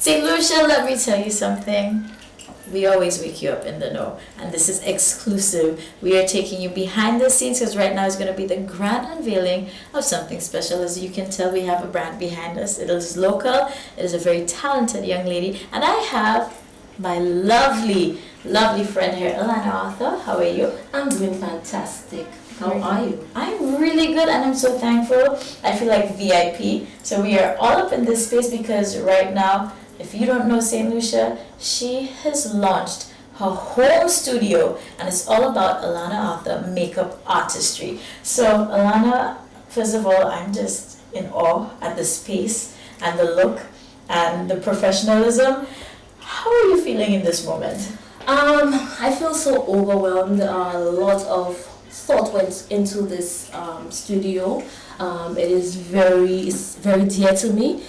St. Lucia, let me tell you something. We always wake you up in the know, and this is exclusive. We are taking you behind the scenes because right now is going to be the grand unveiling of something special. As you can tell, we have a brand behind us. It is local, it is a very talented young lady, and I have my lovely, lovely friend here, Alana Arthur. How are you? I'm doing fantastic. How are you? I'm really good, and I'm so thankful. I feel like VIP. So we are all up in this space because right now, if you don't know St. Lucia, she has launched her home studio, and it's all about Alana Arthur makeup artistry. So Alana, first of all, I'm just in awe at the space and the look and the professionalism. How are you feeling in this moment? I feel so overwhelmed. A lot of thought went into this studio. It's very dear to me.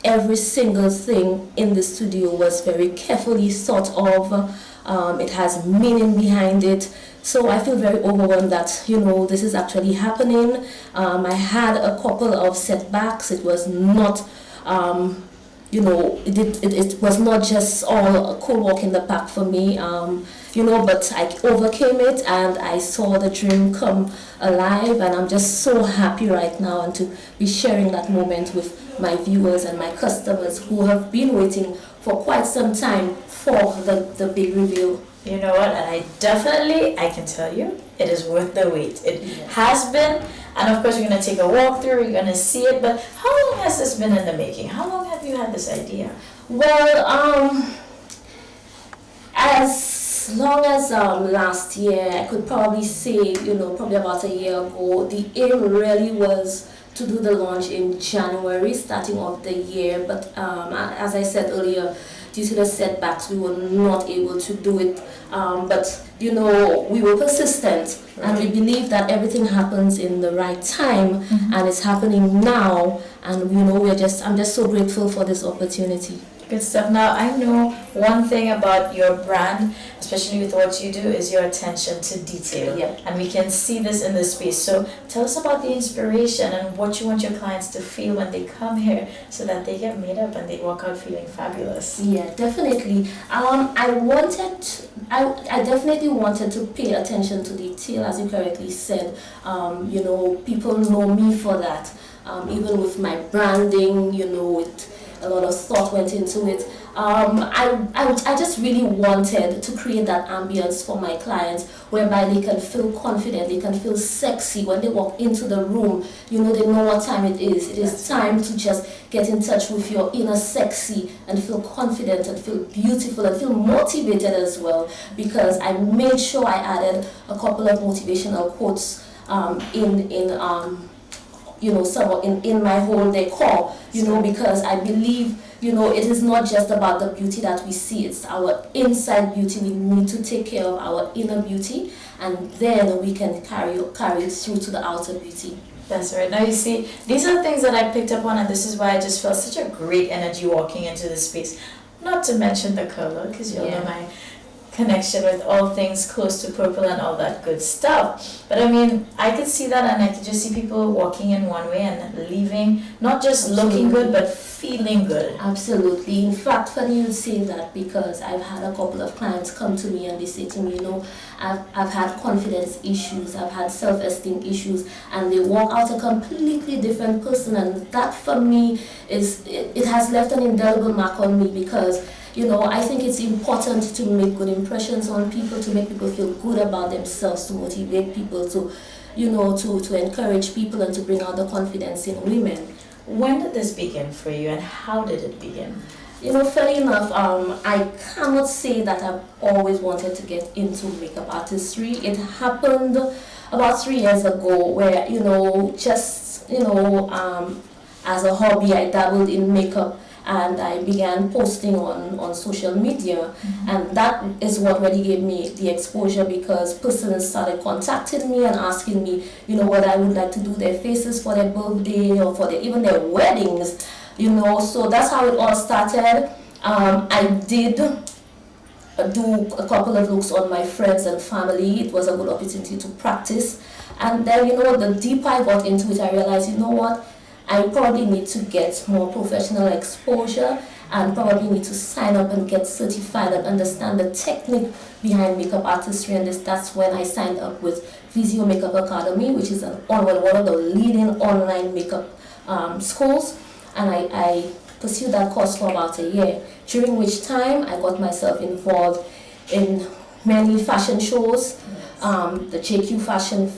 Every single thing in the studio was very carefully thought of. It has meaning behind it. So I feel very overwhelmed that, this is actually happening. I had a couple of setbacks. It was not, it was not just all a cool walk in the park for me. But I overcame it and I saw the dream come alive, and I'm just so happy right now and to be sharing that moment with my viewers and my customers who have been waiting for quite some time for the big reveal. You know what, and I can tell you, it is worth the wait. It has been, and of course we're going to take a walk through, we're going to see it, but how long has this been in the making? How long have you had this idea? Well, as long as last year, I could probably say, probably about a year ago, the aim really was to do the launch in January, starting off the year, but as I said earlier, due to the setbacks, we were not able to do it. But we were persistent, and we believe that everything happens in the right time, and it's happening now. And I'm just so grateful for this opportunity. Good stuff. Now, I know one thing about your brand, especially with what you do, is your attention to detail. Yeah. And we can see this in the space. So tell us about the inspiration and what you want your clients to feel when they come here so that they get made up and they walk out feeling fabulous. Yeah, definitely. I definitely wanted to pay attention to detail, as you correctly said. People know me for that. Even with my branding, a lot of thought went into it. I just really wanted to create that ambience for my clients whereby they can feel confident, they can feel sexy when they walk into the room. They know what time it is. It is time to just get in touch with your inner sexy and feel confident and feel beautiful and feel motivated as well, because I made sure I added a couple of motivational quotes in my whole decor, because I believe, it is not just about the beauty that we see, it's our inside beauty. We need to take care of our inner beauty, and then we can carry it through to the outer beauty. That's right. Now you see, these are things that I picked up on, and this is why I just felt such a great energy walking into this space. Not to mention the color, because you'll know my connection with all things close to purple and all that good stuff. But I mean, I could see that, and I could just see people walking in one way and leaving, not just looking good, but feeling good. Absolutely. In fact, funny you say that, because I've had a couple of clients come to me and they say to me, I've had confidence issues, I've had self-esteem issues, and they walk out a completely different person, and that for me it has left an indelible mark on me, because I think it's important to make good impressions on people, to make people feel good about themselves, to motivate people, to encourage people and to bring out the confidence in women. When did this begin for you, and how did it begin? Fairly enough, I cannot say that I've always wanted to get into makeup artistry. It happened about 3 years ago where, as a hobby, I dabbled in makeup. And I began posting on social media, and that is what really gave me the exposure, because persons started contacting me and asking me, whether I would like to do their faces for their birthday or for even their weddings, so that's how it all started. I did do a couple of looks on my friends and family. It was a good opportunity to practice, and then the deeper I got into it, I realized, I probably need to get more professional exposure, and probably need to sign up and get certified and understand the technique behind makeup artistry. And that's when I signed up with Visio Makeup Academy, which is one of the leading online makeup schools. And I pursued that course for about a year, during which time I got myself involved in many fashion shows. The JQ Fashion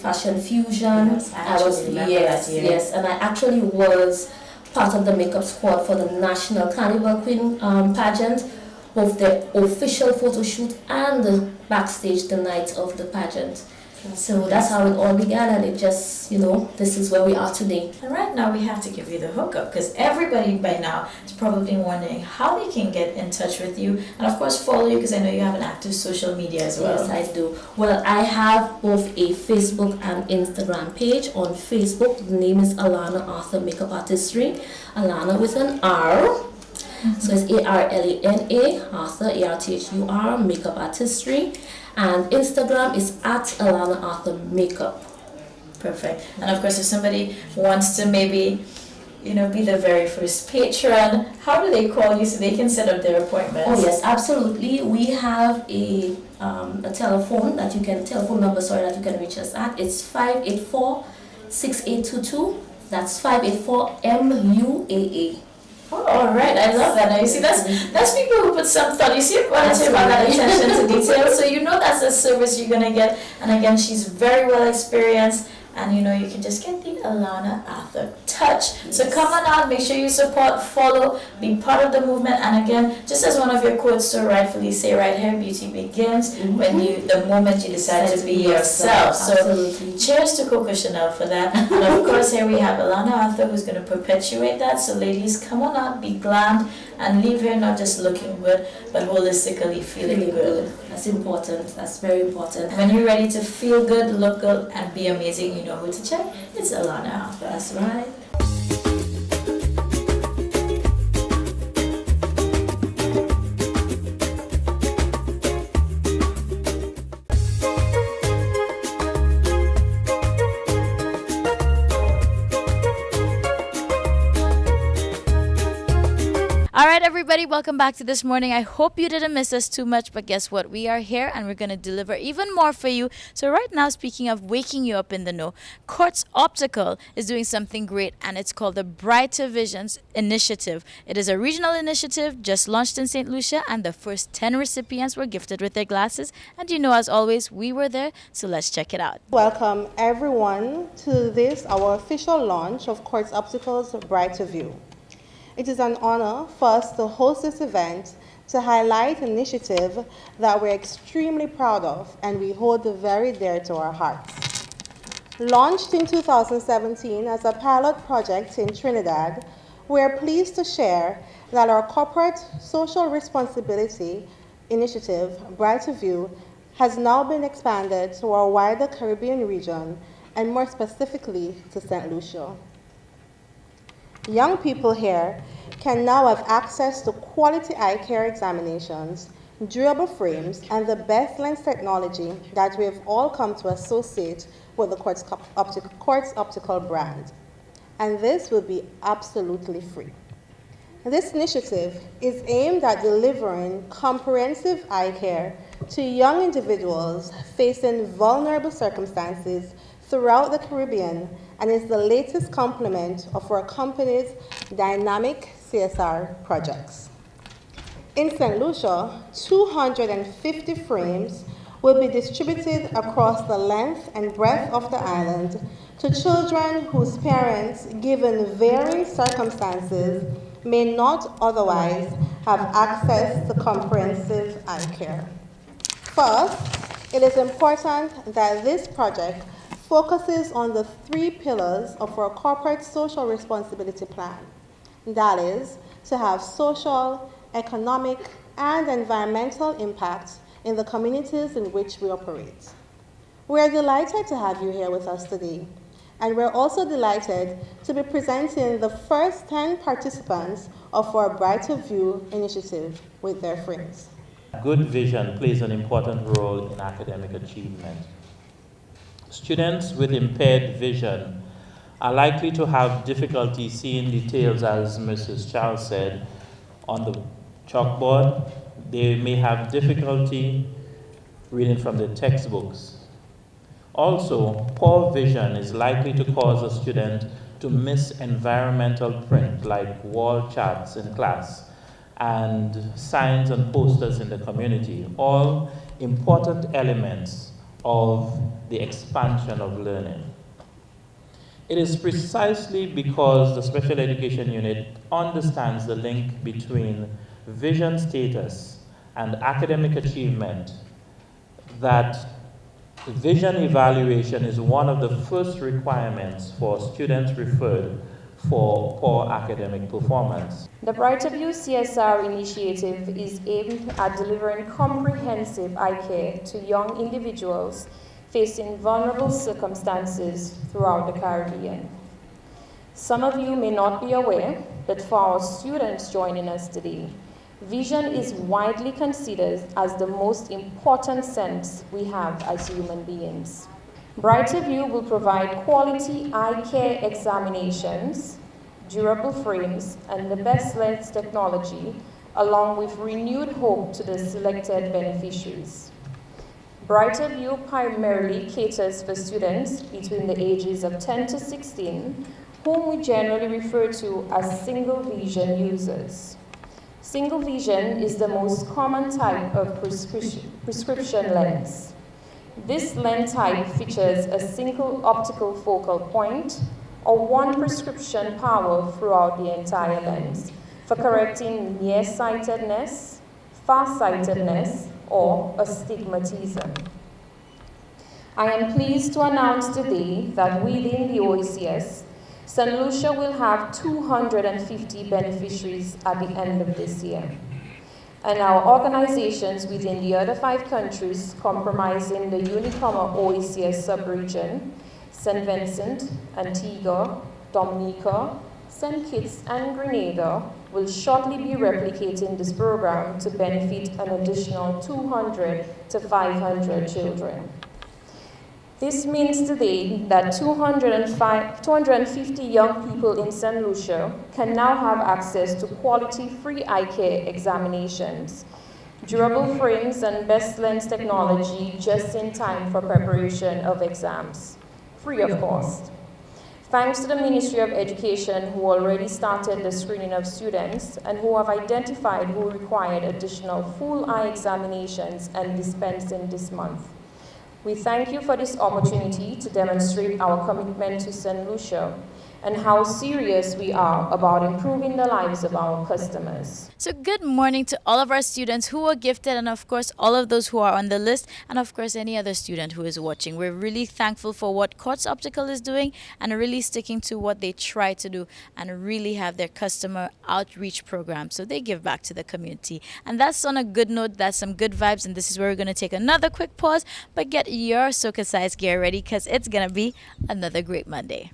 Fusion. Yes, I remember that year. Yes, and I actually was part of the makeup squad for the National Carnival Queen pageant, both the official photo shoot and the backstage the night of the pageant. So that's how it all began, and it just, this is where we are today. And right now we have to give you the hookup, because everybody by now is probably wondering how they can get in touch with you, and of course follow you, because I know you have an active social media as well. Yes, I do. Well, I have both a Facebook and Instagram page. On Facebook, the name is Alana Arthur Makeup Artistry. Alana with an R. So it's ARLANA, Arthur, ARTHUR, Makeup Artistry. And Instagram is at Alana Arthur Makeup. Perfect. And of course, if somebody wants to maybe, be the very first patron, how do they call you so they can set up their appointments? Oh yes, absolutely. We have a telephone number that you can reach us at. It's 584-6822. That's 584-MUAA. Oh, all right. I love that. Now you see, that's people who put some thought. You see what I say about that attention to detail. So that's the service you're gonna get. And again, she's very well experienced. And you can just get the Alana Arthur touch. Yes. So come on out, make sure you support, follow, be part of the movement. And again, just as one of your quotes so rightfully say right here, beauty begins when the moment you decide to be yourself. So cheers to Coco Chanel for that. And of course, here we have Alana Arthur, who's going to perpetuate that. So ladies, come on out, be glammed, and leave here not just looking good, but holistically feeling good. That's important. That's very important. When you're ready to feel good, look good, and be amazing, you know who to check. It's Alana Arthur. That's right. All right, everybody, welcome back to This Morning. I hope you didn't miss us too much, but guess what? We are here and we're going to deliver even more for you. So right now, speaking of waking you up in the know, Quartz Optical is doing something great, and it's called the Brighter Visions Initiative. It is a regional initiative just launched in St. Lucia, and the first 10 recipients were gifted with their glasses. And as always, we were there, so let's check it out. Welcome everyone to our official launch of Quartz Optical's Brighter View. It is an honor for us to host this event to highlight an initiative that we're extremely proud of and we hold very dear to our hearts. Launched in 2017 as a pilot project in Trinidad, we're pleased to share that our corporate social responsibility initiative, Brighter View, has now been expanded to our wider Caribbean region and more specifically to St. Lucia. Young people here can now have access to quality eye care examinations, durable frames, and the best lens technology that we have all come to associate with the Quartz Optical brand. And this will be absolutely free. This initiative is aimed at delivering comprehensive eye care to young individuals facing vulnerable circumstances throughout the Caribbean, and is the latest complement of our company's dynamic CSR projects. In St. Lucia, 250 frames will be distributed across the length and breadth of the island to children whose parents, given varying circumstances, may not otherwise have access to comprehensive eye care. First, it is important that this project focuses on the 3 pillars of our corporate social responsibility plan. That is, to have social, economic, and environmental impact in the communities in which we operate. We are delighted to have you here with us today, and we're also delighted to be presenting the first 10 participants of our Brighter View initiative with their friends. Good vision plays an important role in academic achievement. Students with impaired vision are likely to have difficulty seeing details, as Mrs. Charles said, on the chalkboard. They may have difficulty reading from the textbooks. Also, poor vision is likely to cause a student to miss environmental print like wall charts in class and signs and posters in the community, all important elements of the expansion of learning. It is precisely because the special education unit understands the link between vision status and academic achievement that vision evaluation is one of the first requirements for students referred for poor academic performance. The Brighter View CSR initiative is aimed at delivering comprehensive eye care to young individuals facing vulnerable circumstances throughout the Caribbean. Some of you may not be aware, but for our students joining us today, vision is widely considered as the most important sense we have as human beings. Brighter View will provide quality eye care examinations, durable frames, and the best lens technology, along with renewed hope to the selected beneficiaries. Brighter View primarily caters for students between the ages of 10 to 16, whom we generally refer to as single vision users. Single vision is the most common type of prescription lens. This lens type features a single optical focal point or one prescription power throughout the entire lens for correcting nearsightedness, farsightedness, or astigmatism. I am pleased to announce today that within the OECS, St. Lucia will have 250 beneficiaries at the end of this year. And our organizations within the other 5 countries comprising the Unicoma OECS sub-region, St. Vincent, Antigua, Dominica, St. Kitts, and Grenada will shortly be replicating this program to benefit an additional 200 to 500 children. This means today that 250 young people in St. Lucia can now have access to quality free eye care examinations, durable frames, and best lens technology just in time for preparation of exams, free of cost. Thanks to the Ministry of Education, who already started the screening of students and who have identified who required additional full eye examinations and dispensing this month. We thank you for this opportunity to demonstrate our commitment to St. Lucia and how serious we are about improving the lives of our customers. So good morning to all of our students who were gifted, and of course all of those who are on the list, and of course any other student who is watching. We're really thankful for what Quartz Optical is doing and really sticking to what they try to do and really have their customer outreach program, so they give back to the community. And that's on a good note. That's some good vibes, and this is where we're going to take another quick pause, but get your Soca size gear ready because it's going to be another great Monday.